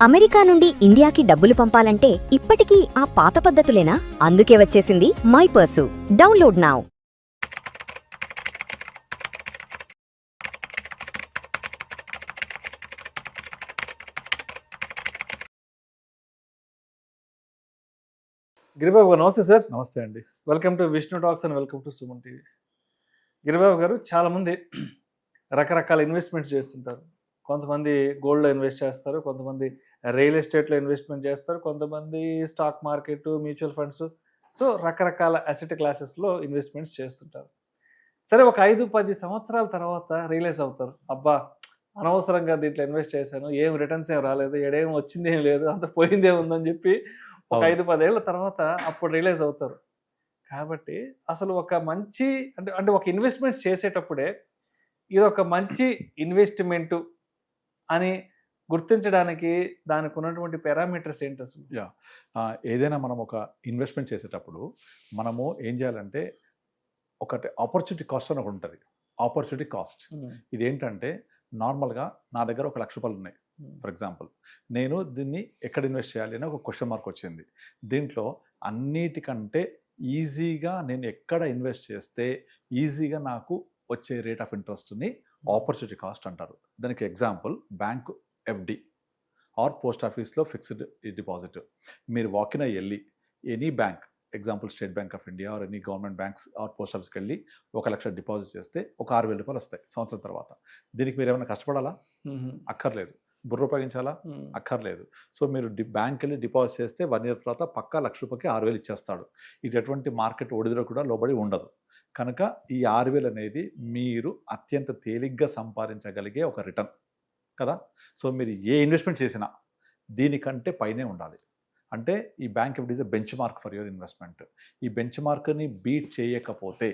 America నుండి ఇండియాకి డబ్బులు పంపాలంటే ఇప్పటికీ ఆ పాత పద్ధతులేనా? అందుకే వచ్చేసింది my purse. Download now. Giribabu గారు నమస్తే సార్. నమస్తే అండి. Welcome to Vishnu talks and welcome to Suman TV. Giribabu గారు, చాలామంది రకరకాల ఇన్వెస్ట్మెంట్స్ చేస్తుంటారు. కొంతమంది గోల్డ్లో ఇన్వెస్ట్ చేస్తారు, కొంతమంది రియల్ ఎస్టేట్లో ఇన్వెస్ట్మెంట్ చేస్తారు, కొంతమంది stock market, mutual funds, so రకరకాల అసెట్ క్లాసెస్లో ఇన్వెస్ట్మెంట్స్ చేస్తుంటారు. సరే, ఒక 5-10 సంవత్సరాల తర్వాత రియలైజ్ అవుతారు, అబ్బా అనవసరంగా దీంట్లో ఇన్వెస్ట్ చేశాను, ఏం రిటర్న్స్ ఏం రాలేదు, ఏడేం వచ్చింది ఏం లేదు, అంత పోయిందే ఉందని చెప్పి ఒక 5-10 ఏళ్ళ తర్వాత అప్పుడు రియలైజ్ అవుతారు. కాబట్టి అసలు ఒక మంచి అంటే ఒక ఇన్వెస్ట్మెంట్ చేసేటప్పుడే ఇది ఒక మంచి ఇన్వెస్ట్మెంటు అని గుర్తించడానికి దానికి ఉన్నటువంటి పారామీటర్స్ ఏంటి అసలు? ఏదైనా మనం ఒక ఇన్వెస్ట్మెంట్ చేసేటప్పుడు మనము ఏం చేయాలంటే, ఒకటి ఆపర్చునిటీ కాస్ట్ అని ఒకటి ఉంటుంది. ఆపర్చునిటీ కాస్ట్ ఇదేంటంటే, నార్మల్గా నా దగ్గర ఒక ₹1,00,000 ఉన్నాయి ఫర్ ఎగ్జాంపుల్. నేను దీన్ని ఎక్కడ ఇన్వెస్ట్ చేయాలి అని ఒక క్వశ్చన్ మార్క్ వచ్చింది. దీంట్లో అన్నిటికంటే ఈజీగా నేను ఎక్కడ ఇన్వెస్ట్ చేస్తే ఈజీగా నాకు వచ్చే రేట్ ఆఫ్ ఇంట్రెస్ట్ని ఆపర్చునిటీ కాస్ట్ అంటారు. దానికి example bank FD or post ఆఫీస్లో ఫిక్స్డ్ డిపాజిట్. మీరు వాకిన్ వెళ్ళి any bank, example state bank of India or any government banks or post ఆఫీస్కి వెళ్ళి ₹1,00,000 డిపాజిట్ చేస్తే ఒక ₹6,000 వస్తాయి సంవత్సరం తర్వాత. దీనికి మీరు ఏమైనా కష్టపడాలా? అక్కర్లేదు. బుర్ర ఉపయోగించాలా? అక్కర్లేదు. సో మీరు బ్యాంక్ వెళ్ళి డిపాజిట్ చేస్తే 1 year తర్వాత పక్కా ₹1,00,000కి 6,000 ఇచ్చేస్తాడు. ఇది ఎటువంటి మార్కెట్ ఒడిదులో కూడా లోబడి ఉండదు. కనుక ఈ 6,000 అనేది మీరు అత్యంత తేలిగ్గా సంపాదించగలిగే ఒక రిటర్న్ కదా. సో మీరు ఏ ఇన్వెస్ట్మెంట్ చేసినా దీనికంటే పైనే ఉండాలి. అంటే ఈ bank FD is bench mark for your investment. ఈ బెంచ్ మార్క్ని బీట్ చేయకపోతే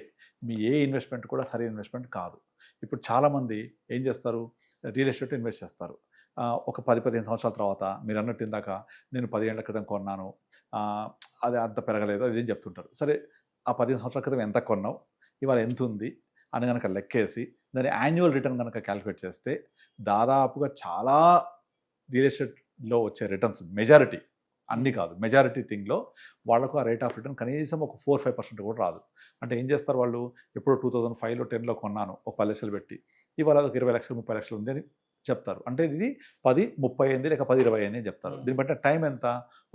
మీ ఏ ఇన్వెస్ట్మెంట్ కూడా సరైన ఇన్వెస్ట్మెంట్ కాదు. ఇప్పుడు చాలామంది ఏం చేస్తారు, రియల్ ఎస్టేట్ ఇన్వెస్ట్ చేస్తారు. ఒక 10-15 సంవత్సరాల తర్వాత మీరు అన్నట్టు ఇందాక నేను 10 ఏళ్ల క్రితం కొన్నాను, అది అంత పెరగలేదు, అది ఏం చెప్తుంటారు. సరే, ఆ 15 సంవత్సరాల క్రితం ఎంత కొన్నావు, ఇవాళ ఎంత ఉంది అని కనుక లెక్కేసి దాని యాన్యువల్ రిటర్న్ కనుక క్యాలిక్యులేట్ చేస్తే దాదాపుగా చాలా రియల్ ఎస్టేట్లో వచ్చే రిటర్న్స్ మెజారిటీ, అన్నీ కాదు, మెజారిటీ థింగ్లో వాళ్ళకు ఆ రేట్ ఆఫ్ రిటర్న్ కనీసం ఒక 4-5% కూడా రాదు. అంటే ఏం చేస్తారు వాళ్ళు, ఎప్పుడో 2005లో 10లో కొన్నాను ఒక 10 లక్షలు పెట్టి, ఇవాళ ఒక 20 లక్షలు 30 లక్షలు ఉంది అని చెప్తారు. అంటే ఇది 10-30 అయింది లేక 10-20 అయింది అని చెప్తారు. దీన్ని బట్టి టైం ఎంత,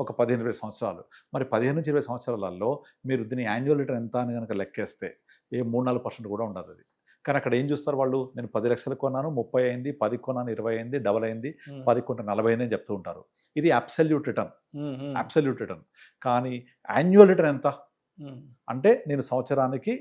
ఒక 15-20 సంవత్సరాలు. మరి 15-20 సంవత్సరాలలో మీరు దీని యాన్యువల్ రిటర్న్ ఎంత అని కనుక లెక్కేస్తే ఏ 3-4% కూడా ఉండదు అది. కానీ అక్కడ ఏం చూస్తారు వాళ్ళు, నేను 10 లక్షలు కొన్నాను 30 అయింది, 10 కొన్నాను 20 అయింది, డబల్ అయింది, 10 కొంటే 40 అయింది అని చెప్తూ ఉంటారు. ఇది అబ్సల్యూట్ రిటర్న్, అబ్సల్యూట్ రిటర్న్. కానీ యాన్యువల్ రిటర్న్ ఎంత అంటే, నేను సంవత్సరానికి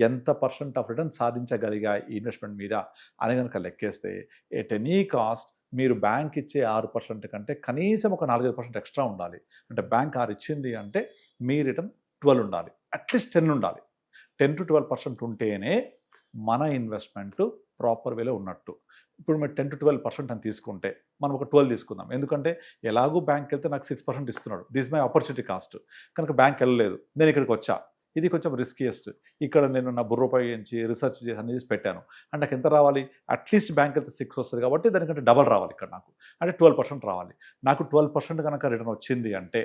ఎంత % ఆఫ్ రిటర్న్ సాధించగలిగా ఈ ఇన్వెస్ట్మెంట్ మీద అని కనుక లెక్కేస్తే ఎట్ ఎనీ కాస్ట్ మీరు బ్యాంక్ ఇచ్చే 6% కంటే కనీసం ఒక 4-5% ఎక్స్ట్రా ఉండాలి. అంటే బ్యాంక్ 6 ఇచ్చింది అంటే మీ రిటర్న్ 12 ఉండాలి, అట్లీస్ట్ 10 ఉండాలి. 10-12% ఉంటేనే మన ఇన్వెస్ట్మెంట్ ప్రాపర్ వేలో ఉన్నట్టు. ఇప్పుడు మీరు 10-12% అని తీసుకుంటే మనం ఒక 12 తీసుకుందాం. ఎందుకంటే ఎలాగూ బ్యాంక్ వెళ్తే నాకు 6% ఇస్తున్నాడు, దిస్ మై ఆపర్చునిటీ కాస్ట్. కనుక బ్యాంక్ వెళ్ళలేదు, నేను ఇక్కడికి వచ్చా, ఇది కొంచెం రిస్కియస్ట్. ఇక్కడ నేను నా బుర్ర ఉపయోగించి రీసెర్చ్ చేసి అనేది పెట్టాను అంటే నాకు ఎంత రావాలి, అట్లీస్ట్ బ్యాంక్ వెళ్తే 6 వస్తుంది కాబట్టి దానికంటే డబల్ రావాలి ఇక్కడ నాకు, అంటే 12% రావాలి. నాకు 12% కనుక రిటర్న్ వచ్చింది అంటే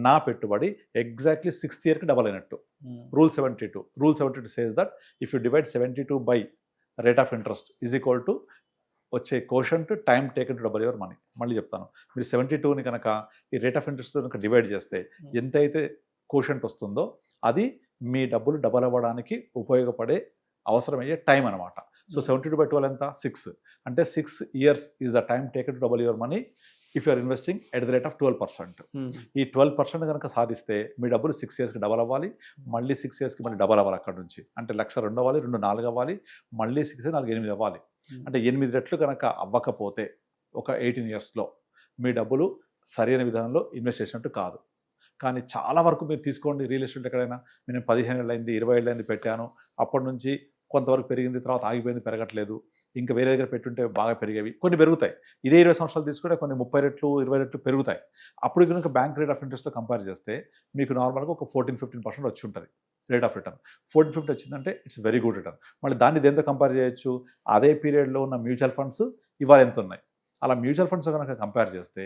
నా పెట్టుబడి ఎగ్జాక్ట్లీ 6th ఇయర్కి డబల్ అయినట్టు. Rule 72 says that if you divide 72 by rate of interest is equal to వచ్చే quotient time taken to double your money. మళ్ళీ చెప్తాను, మీరు 72ని కనుక ఈ రేట్ ఆఫ్ ఇంట్రెస్ట్ కనుక డివైడ్ చేస్తే ఎంతైతే కోషంట్ వస్తుందో అది మీ డబ్బులు డబల్ అవ్వడానికి ఉపయోగపడే అవసరమయ్యే టైం అనమాట. సో 72/12 ఎంత, 6. అంటే 6 years is the time taken to double your money if you're investing at the rate of 12%. ఈ 12% కనుక సాధిస్తే మీ డబ్బులు 6 yearsకి డబల్ అవ్వాలి, మళ్ళీ 6 yearsకి మళ్ళీ డబల్ అవ్వాలి అక్కడ నుంచి. అంటే 1,02 అవ్వాలి, 2 4 అవ్వాలి, మళ్ళీ 6 4 8 అవ్వాలి. అంటే 8 రెట్లు కనుక అవ్వకపోతే ఒక 18 yearsలో మీ డబ్బులు సరైన విధానంలో ఇన్వెస్ట్ చేసినట్టు కాదు. కానీ చాలా వరకు మీరు తీసుకోండి, రియల్ ఎస్టేట్ ఎక్కడైనా నేను 15 ఏళ్ళైంది 20 ఏళ్ళైంది పెట్టాను, అప్పటి నుంచి కొంతవరకు పెరిగింది, తర్వాత ఆగిపోయింది, పెరగట్లేదు, ఇంకా వేరే దగ్గర పెట్టుంటే బాగా పెరిగేవి, కొన్ని పెరుగుతాయి. ఇదే 20 సంవత్సరాలు తీసుకుంటే కొన్ని 30 రెట్లు 20 రెట్లు పెరుగుతాయి. అప్పుడు కనుక బ్యాంక్ రేట్ ఆఫ్ ఇంట్రెస్ట్తో కంపేర్ చేస్తే మీకు నార్మల్గా ఒక 14-15% వచ్చి ఉంటుంది రేట్ ఆఫ్ రిటర్న్. 14-15 వచ్చిందంటే ఇట్స్ వెరీ గుడ్ రిటర్న్. మళ్ళీ దాన్ని దేంతో కంపేర్ చేయొచ్చు, అదే పీరియడ్లో ఉన్న మ్యూచువల్ ఫండ్స్ ఇవాళ ఎంత ఉన్నాయి, అలా మ్యూచువల్ ఫండ్స్ కనుక కంపేర్ చేస్తే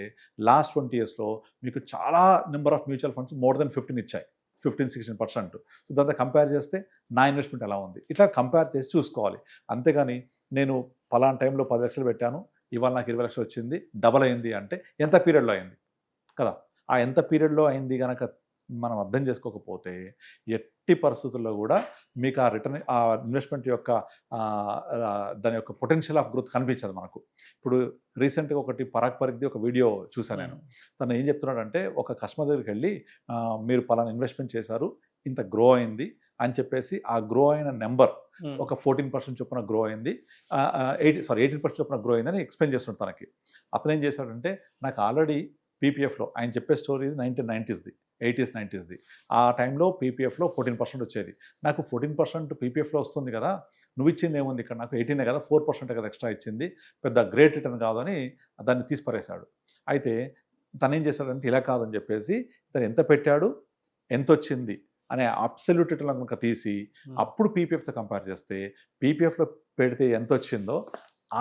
లాస్ట్ 20 yearsలో మీకు చాలా number of mutual funds more than 15 ఇచ్చాయి, 15-16%. సో దాంతో కంపేర్ చేస్తే నా ఇన్వెస్ట్మెంట్ ఎలా ఉంది, ఇట్లా కంపేర్ చేసి చూసుకోవాలి. అంతేగాని నేను పలానా టైంలో 10 లక్షలు పెట్టాను, ఇవాళ నాకు 20 లక్షలు వచ్చింది, డబల్ అయింది అంటే ఎంత పీరియడ్లో అయింది కదా. ఆ ఎంత పీరియడ్లో అయింది కనుక మనం అర్థం చేసుకోకపోతే ఎట్టి పరిస్థితుల్లో కూడా మీకు ఆ రిటర్న్, ఆ ఇన్వెస్ట్మెంట్ యొక్క దాని యొక్క పొటెన్షియల్ ఆఫ్ గ్రోత్ కనిపించదు మనకు. ఇప్పుడు రీసెంట్గా ఒకటి పరాగ్ పరిగ్ది ఒక వీడియో చూసాను నేను. తను ఏం చెప్తున్నాడంటే, ఒక కస్టమర్ దగ్గరికి వెళ్ళి మీరు పలానా ఇన్వెస్ట్మెంట్ చేశారు, ఇంత గ్రో అయింది అని చెప్పేసి ఆ గ్రో అయిన నెంబర్ ఒక 14% చొప్పున గ్రో అయింది, 18% చొప్పున గ్రో అయిందని ఎక్స్ప్లెయిన్ చేస్తున్నాడు తనకి. అతను ఏం చేశాడంటే, నాకు ఆల్రెడీ పీపీఎఫ్లో, ఆయన చెప్పే స్టోరీ 1990s, 80s, 90s. ఆ టైంలో పీపీఎఫ్లో 14% వచ్చేది. నాకు 14% పీపీఎఫ్లో వస్తుంది కదా, నువ్వు ఇచ్చింది ఏముంది ఇక్కడ, నాకు 18 కదా, 4% కదా ఎక్స్ట్రా ఇచ్చింది, పెద్ద గ్రేట్ రిటర్న్ కాదని దాన్ని తీసిపరేశాడు. అయితే తను ఏం చేశాడంటే, ఇలా కాదని చెప్పేసి తను ఎంత పెట్టాడు, ఎంత వచ్చింది అనే అబ్సల్యూట్ రిటర్న్ కనుక తీసి అప్పుడు పీపీఎఫ్తో కంపేర్ చేస్తే, పీపీఎఫ్లో పెడితే ఎంత వచ్చిందో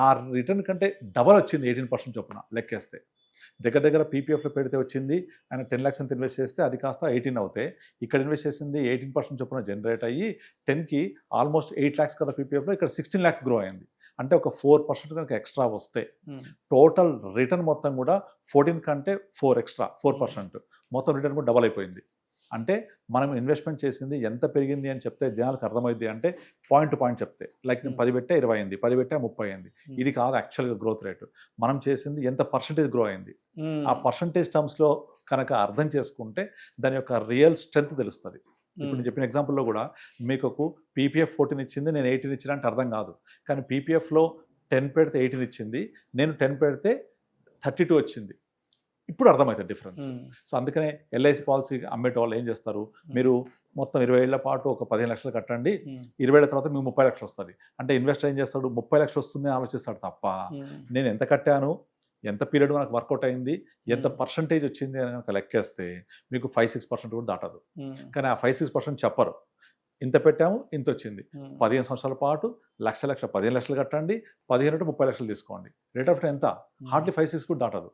ఆ రిటర్న్ కంటే డబల్ వచ్చింది 18% చొప్పున లెక్కేస్తే. దగ్గర పీపీఎఫ్లో పెడితే వచ్చింది, ఆయన 10 lakhs అంత ఇన్వెస్ట్ చేస్తే అది కాస్త 18 అవుతాయి. ఇక్కడ ఇన్వెస్ట్ చేసింది 18% చొప్పున జనరేట్ అయ్యి 10కి ఆల్మోస్ట్ 8 lakhs కదా పీపీఎఫ్లో, ఇక్కడ 16 lakhs గ్రో అయింది. అంటే ఒక 4% కనుక ఎక్స్ట్రా వస్తే టోటల్ రిటర్న్ మొత్తం కూడా 14 కంటే 4 ఎక్స్ట్రా, 4% మొత్తం రిటర్న్ కూడా డబల్ అయిపోయింది. అంటే మనం ఇన్వెస్ట్మెంట్ చేసింది ఎంత పెరిగింది అని చెప్తే జనాలకు అర్థమైంది అంటే పాయింట్ టు పాయింట్ చెప్తే, లైక్ నేను 10 పెట్టా 20 అయింది, 10 పెట్టా 30 అయింది, ఇది కాదు యాక్చువల్గా గ్రోత్ రేటు. మనం చేసింది ఎంత పర్సంటేజ్ గ్రో అయింది, ఆ పర్సంటేజ్ టర్మ్స్లో కనుక అర్థం చేసుకుంటే దాని యొక్క రియల్ స్ట్రెంత్ తెలుస్తుంది. ఇప్పుడు నేను చెప్పిన ఎగ్జాంపుల్లో కూడా మీకు పీపీఎఫ్ 14 ఇచ్చింది, నేను 18 ఇచ్చిన అంటే అర్థం కాదు. కానీ పీపీఎఫ్లో 10 పెడితే 18 ఇచ్చింది, నేను 10 పెడితే 32 వచ్చింది. ఇప్పుడు అర్థమవుతుంది డిఫరెన్స్. సో అందుకనే ఎల్ఐసి పాలసీ అమ్మేటోళ్ళు ఏం చేస్తారు, మీరు మొత్తం 20 ఏళ్ల పాటు ఒక 15 లక్షలు కట్టండి, 20 ఏళ్ల తర్వాత మీకు 30 లక్షలు వస్తుంది అంటే ఇన్వెస్టర్ ఏం చేస్తాడు, 30 లక్షలు వస్తుంది ఆలోచిస్తాడు తప్ప నేను ఎంత కట్టాను, ఎంత పీరియడ్ మనకు వర్కౌట్ అయింది, ఎంత పర్సంటేజ్ వచ్చింది అని కనుక లెక్కేస్తే మీకు 5-6% కూడా దాటదు. కానీ ఆ 5-6% చెప్పరు. ఇంత పెట్టాము, ఇంత వచ్చింది, 15 సంవత్సరాల పాటు 15 లక్షలు కట్టండి, 15 అంటే 30 లక్షలు తీసుకోండి, రేట్ ఆఫ్ రిటర్న్ ఎంత, హార్డ్లీ 5-6 కూడా దాటదు.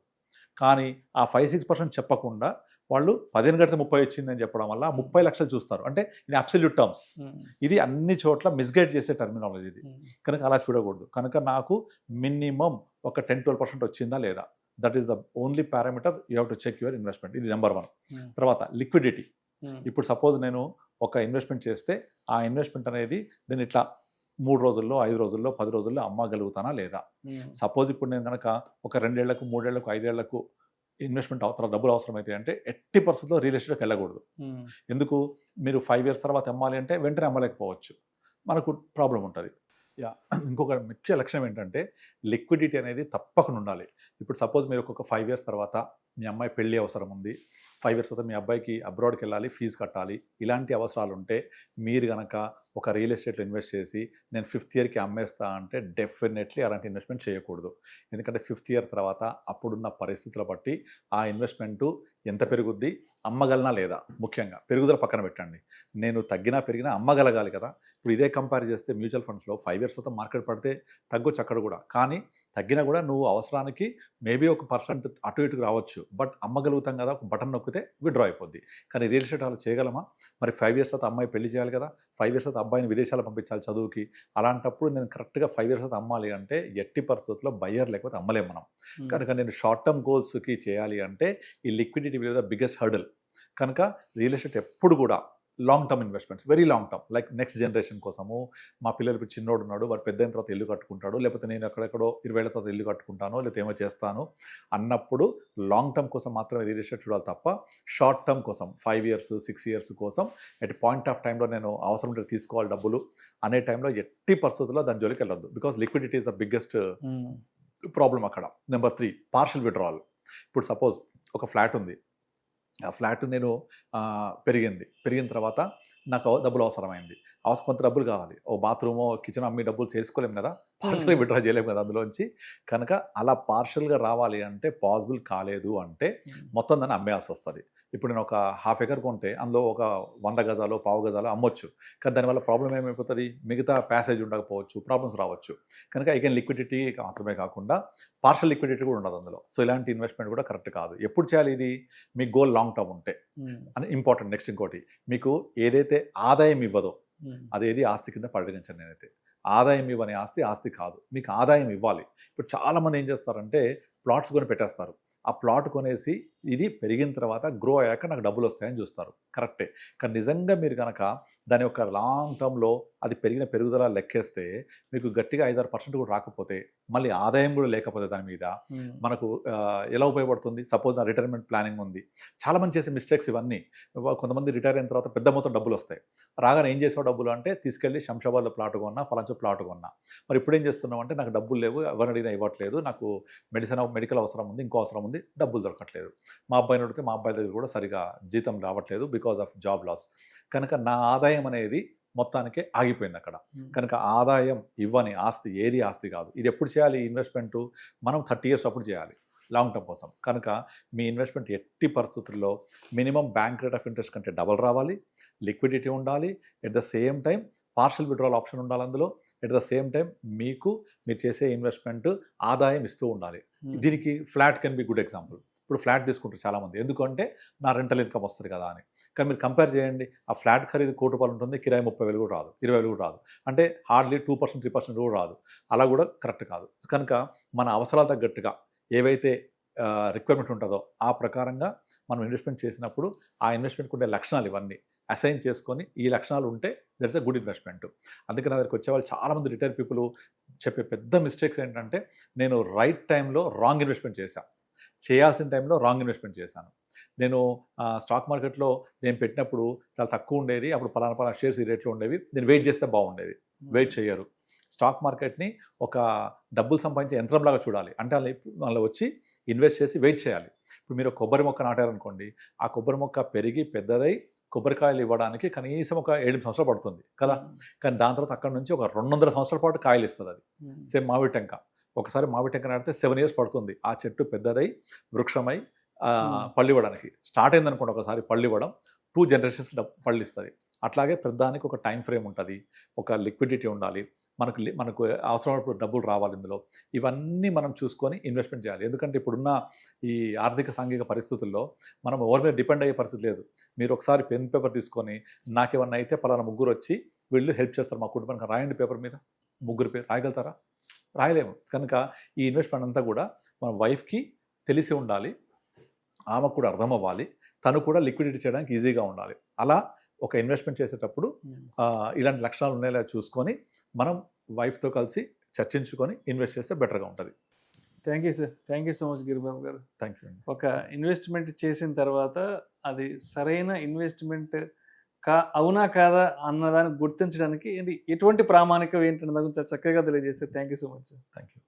కానీ ఆ 5-6% చెప్పకుండా వాళ్ళు 15 కడితే 30 వచ్చిందని చెప్పడం వల్ల 30 లక్షలు చూస్తారు. అంటే ఇది అబ్సల్యూట్ టర్మ్స్. ఇది అన్ని చోట్ల మిస్గైడ్ చేసే టర్మినాలజీ ఇది. కనుక అలా చూడకూడదు. కనుక నాకు మినిమం ఒక 10-12% వచ్చిందా లేదా, that is the only parameter you have to check your investment. ఇది నెంబర్ 1. తర్వాత లిక్విడిటీ. ఇప్పుడు సపోజ్ నేను ఒక ఇన్వెస్ట్మెంట్ చేస్తే ఆ ఇన్వెస్ట్మెంట్ అనేది నేను ఇట్లా 3 రోజుల్లో, 5 రోజుల్లో, 10 రోజుల్లో అమ్మగలుగుతానా లేదా. సపోజ్ ఇప్పుడు నేను కనుక ఒక 2 ఏళ్లకు, 3 ఏళ్లకు, 5 ఏళ్లకు ఇన్వెస్ట్మెంట్ డబ్బులు అవసరమైతే అంటే ఎట్టి పరిస్థితుల్లో రియల్ ఎస్టేట్కి వెళ్ళకూడదు. ఎందుకు, మీరు 5 years తర్వాత అమ్మాలి అంటే వెంటనే అమ్మలేకపోవచ్చు, మనకు ప్రాబ్లం ఉంటుంది. ఇంకొక ముఖ్య లక్ష్యం ఏంటంటే లిక్విడిటీ అనేది తప్పకుండా ఉండాలి. ఇప్పుడు సపోజ్ మీరు ఒక 5 years తర్వాత మీ అమ్మాయి పెళ్ళి అవసరం ఉంది, 5 years తర్వాత మీ అబ్బాయికి అబ్రాడ్కి వెళ్ళాలి, ఫీజు కట్టాలి, ఇలాంటి అవసరాలు ఉంటే మీరు కనుక ఒక రియల్ ఎస్టేట్లో ఇన్వెస్ట్ చేసి నేను 5th yearకి అమ్మేస్తా అంటే డెఫినెట్లీ అలాంటి ఇన్వెస్ట్మెంట్ చేయకూడదు. ఎందుకంటే 5th year తర్వాత అప్పుడున్న పరిస్థితుల బట్టి ఆ ఇన్వెస్ట్మెంటు ఎంత పెరుగుద్ది, అమ్మగలనా లేదా, ముఖ్యంగా పెరుగుదల పక్కన పెట్టండి, నేను తగ్గినా పెరిగినా అమ్మగలగాలి కదా. ఇప్పుడు ఇదే కంపేర్ చేస్తే మ్యూచువల్ ఫండ్స్లో 5 years తర్వాత మార్కెట్ పడితే తగ్గొచ్చు అక్కడ కూడా, కానీ తగ్గినా కూడా నువ్వు అవసరానికి మేబీ 1% అటు ఇటుకు రావచ్చు, బట్ అమ్మగలుగుతాం కదా, ఒక బటన్ నొక్కితే విత్డ్రా అయిపోద్ది. కానీ రియల్ ఎస్టేట్ వాళ్ళు చేయగలమా, మరి 5 years తర్వాత అమ్మాయి పెళ్లి చేయాలి కదా, 5 years తర్వాత అబ్బాయిని విదేశాలు పంపించాలి చదువుకి, అలాంటప్పుడు నేను కరెక్ట్గా 5 years తర్వాత అమ్మాలి అంటే ఎట్టి పరిస్థితుల్లో బయ్యర్ లేకపోతే అమ్మలేము మనం. కనుక నేను షార్ట్ టర్మ్ గోల్స్కి చేయాలి అంటే ఈ liquidity will the biggest hurdle. కనుక రియల్ ఎస్టేట్ ఎప్పుడు కూడా long term investments, very long term, like next generation కోసము, మా పిల్లలు చిన్నోడు ఉన్నాడు, వాడు పెద్ద అయిన తర్వాత ఇల్లు కట్టుకుంటాడు, లేకపోతే నేను ఎక్కడెక్కడో 20 ఏళ్ల తర్వాత ఇల్లు కట్టుకుంటాను, లేకపోతే ఏమో చేస్తాను అన్నప్పుడు లాంగ్ టర్మ్ కోసం మాత్రమే రియల్ ఎస్టేట్ చూడాలి తప్ప షార్ట్ టర్మ్ కోసం 5 years, 6 years కోసం ఎట్ పాయింట్ ఆఫ్ టైంలో నేను అవసరం ఉంటే తీసుకోవాలి డబ్బులు అనే టైంలో ఎట్టి పరిస్థితుల్లో దాని జోలికి వెళ్ళొద్దు. Because liquidity is the biggest problem అక్కడ. Number 3, partial withdrawal. ఇప్పుడు సపోజ్ ఒక ఫ్లాట్ ఉంది, ఆ ఫ్లాట్ నేను పెరిగిన తర్వాత నాకు డబ్బులు అవసరమైంది, అవసరం కొంత డబ్బులు కావాలి, ఓ బాత్రూమో కిచెన్ అమ్మి డబ్బులు చేసుకోలేము కదా, పార్షల్గా విత్డ్రా చేయలేము కదా అందులోంచి. కనుక అలా పార్షల్గా రావాలి అంటే పాసిబుల్ కాలేదు అంటే మొత్తం దాన్ని అమ్మేయాల్సి వస్తుంది. ఇప్పుడు నేను ఒక 1/2 ఎకర్ కొంటే అందులో ఒక 100 గజాలు, పావు గజాలు అమ్మొచ్చు. కానీ దానివల్ల ప్రాబ్లం ఏమైపోతుంది, మిగతా ప్యాసేజ్ ఉండకపోవచ్చు, ప్రాబ్లమ్స్ రావచ్చు. కనుక ఐ లిక్విడిటీ మాత్రమే కాకుండా పార్షల్ లిక్విడిటీ కూడా ఉండదు అందులో. సో ఇలాంటి ఇన్వెస్ట్మెంట్ కూడా కరెక్ట్ కాదు. ఎప్పుడు చేయాలి ఇది, మీ గోల్ లాంగ్ టర్మ్ ఉంటే అని ఇంపార్టెంట్. నెక్స్ట్ ఇంకోటి, మీకు ఏదైతే ఆదాయం ఇవ్వదో అదేది ఆస్తి కింద పరిగణించండి. నేనైతే ఆదాయం ఇవ్వని ఆస్తి కాదు, మీకు ఆదాయం ఇవ్వాలి. ఇప్పుడు చాలామంది ఏం చేస్తారంటే ప్లాట్స్ కొని పెట్టేస్తారు. ఆ ప్లాట్ కొనేసి ఇది పెరిగిన తర్వాత గ్రో అయ్యాక నాకు డబ్బులు వస్తాయని చూస్తారు. కరెక్టే. కానీ నిజంగా మీరు కనుక దాని యొక్క లాంగ్ టర్మ్లో అది పెరుగుదల లెక్కేస్తే మీకు గట్టిగా 5-6% కూడా రాకపోతే, మళ్ళీ ఆదాయం కూడా లేకపోతే దాని మీద మనకు ఎలా ఉపయోగపడుతుంది? సపోజ్ నా రిటైర్మెంట్ ప్లానింగ్ ఉంది. చాలామంది చేసే మిస్టేక్స్ ఇవన్నీ. కొంతమంది రిటైర్ అయిన తర్వాత పెద్ద మొత్తం డబ్బులు వస్తాయి. రాగానే ఏం చేసావు డబ్బులు అంటే తీసుకెళ్ళి శంషాబాద్లో ప్లాట్ కొన్నా, ఫలాంచో ప్లాట్ కొన్నా. మరి ఇప్పుడు ఏం చేస్తున్నావు అంటే నాకు డబ్బులు లేవు, ఎవరిని అడిగినా ఇవ్వట్లేదు, నాకు మెడికల్ అవసరం ఉంది, ఇంకో అవసరం ఉంది, డబ్బులు దొరకట్లేదు. మా అబ్బాయిని అడిగితే మా అబ్బాయి దగ్గర కూడా సరిగా జీతం రావట్లేదు బికాజ్ ఆఫ్ జాబ్ లాస్. కనుక నా ఆదాయం అనేది మొత్తానికే ఆగిపోయింది అక్కడ. కనుక ఆదాయం ఇవ్వని ఆస్తి ఏది ఆస్తి కాదు. ఇది ఎప్పుడు చేయాలి ఇన్వెస్ట్మెంట్? మనం 30 years అప్పుడు చేయాలి లాంగ్ టర్మ్ కోసం. కనుక మీ ఇన్వెస్ట్మెంట్ ఎట్టి పరిస్థితుల్లో minimum bank rate of interest కంటే డబల్ రావాలి, లిక్విడిటీ ఉండాలి, at the same time partial withdrawal option ఉండాలి అందులో, ఎట్ ద సేమ్ టైం మీరు చేసే ఇన్వెస్ట్మెంట్ ఆదాయం ఇస్తూ ఉండాలి. దీనికి flat can be good example. ఇప్పుడు ఫ్లాట్ తీసుకుంటారు చాలామంది, ఎందుకంటే నా రెంటల్ ఇన్కమ్ వస్తుంది కదా అని. కానీ మీరు కంపేర్ చేయండి, ఆ ఫ్లాట్ ఖరీదు 1 కోటి రూపాయలు ఉంటుంది, కిరాయి 30,000 కూడా రాదు, 20,000 కూడా రాదు. అంటే హార్డ్లీ 2%, 3% కూడా రాదు. అలా కూడా కరెక్ట్ కాదు. కనుక మన అవసరాలు తగ్గట్టుగా ఏవైతే రిక్వైర్మెంట్ ఉంటుందో ఆ ప్రకారంగా మనం ఇన్వెస్ట్మెంట్ చేసినప్పుడు ఆ ఇన్వెస్ట్మెంట్కి ఉండే లక్షణాలు ఇవన్నీ అసైన్ చేసుకొని ఈ లక్షణాలు ఉంటే that is a good investment. అందుకని నా దగ్గరికి వచ్చేవాళ్ళు చాలామంది రిటైర్ పీపుల్ చెప్పే పెద్ద మిస్టేక్స్ ఏంటంటే, నేను రైట్ టైంలో రాంగ్ ఇన్వెస్ట్మెంట్ చేశాను, చేయాల్సిన టైంలో రాంగ్ ఇన్వెస్ట్మెంట్ చేశాను. నేను స్టాక్ మార్కెట్లో నేను పెట్టినప్పుడు చాలా తక్కువ ఉండేది, అప్పుడు పలానా షేర్స్ ఈ రేట్లో ఉండేవి, నేను వెయిట్ చేస్తే బాగుండేది. వెయిట్ చేయరు. స్టాక్ మార్కెట్ని ఒక డబ్బులు సంపాదించే యంత్రంలాగా చూడాలి. అంటే వాళ్ళు వచ్చి ఇన్వెస్ట్ చేసి వెయిట్ చేయాలి. ఇప్పుడు మీరు కొబ్బరి మొక్క నాటారనుకోండి, ఆ కొబ్బరి మొక్క పెరిగి పెద్దదై కొబ్బరికాయలు ఇవ్వడానికి కనీసం ఒక 7 సంవత్సరాలు పడుతుంది కదా. కానీ దాని తర్వాత అక్కడ నుంచి ఒక 200 సంవత్సరాల పాటు కాయలు ఇస్తుంది అది. సేమ్ మామిడి టెంక, ఒకసారి మామిడి టెంక నాటితే 7 years పడుతుంది ఆ చెట్టు పెద్దదై వృక్షమై పళ్ళు ఇవ్వడానికి. స్టార్ట్ అయిందనుకోండి ఒకసారి పళ్ళు ఇవ్వడం, 2 generations పళ్ళు ఇస్తుంది. అట్లాగే ప్రతిదానికి ఒక టైం ఫ్రేమ్ ఉంటుంది, ఒక లిక్విడిటీ ఉండాలి, మనకు అవసరమైనప్పుడు డబ్బులు రావాలి ఇందులో. ఇవన్నీ మనం చూసుకొని ఇన్వెస్ట్మెంట్ చేయాలి. ఎందుకంటే ఇప్పుడున్న ఈ ఆర్థిక సాంఘిక పరిస్థితుల్లో మనం ఎవరి మీద డిపెండ్ అయ్యే పరిస్థితి లేదు. మీరు ఒకసారి పెన్ పేపర్ తీసుకొని నాకేమన్నా అయితే పలానా ముగ్గురు వచ్చి వీళ్ళు హెల్ప్ చేస్తారు మా కుటుంబానికి, రాయండి పేపర్ మీద, ముగ్గురు పేరు రాయగలుగుతారా? రాయలేము. కనుక ఈ ఇన్వెస్ట్మెంట్ అంతా కూడా మన వైఫ్కి తెలిసి ఉండాలి, ఆమెకు కూడా అర్థం అవ్వాలి, తను కూడా లిక్విడిటీ చేయడానికి ఈజీగా ఉండాలి. అలా ఒక ఇన్వెస్ట్మెంట్ చేసేటప్పుడు ఇలాంటి లక్షణాలు ఉన్నాయో చూసుకొని మనం వైఫ్తో కలిసి చర్చించుకొని ఇన్వెస్ట్ చేస్తే బెటర్గా ఉంటుంది. Thank you sir. Thank you so much Giribabu garu. Thank you అండి. ఒక ఇన్వెస్ట్మెంట్ చేసిన తర్వాత అది సరైన ఇన్వెస్ట్మెంట్ అవునా కాదా అన్నదాన్ని గుర్తించడానికి ఎటువంటి ప్రామాణికం ఏంటన్న దాని గురించి చక్కగా తెలియజేస్తారు. Thank you so much sir. Thank you.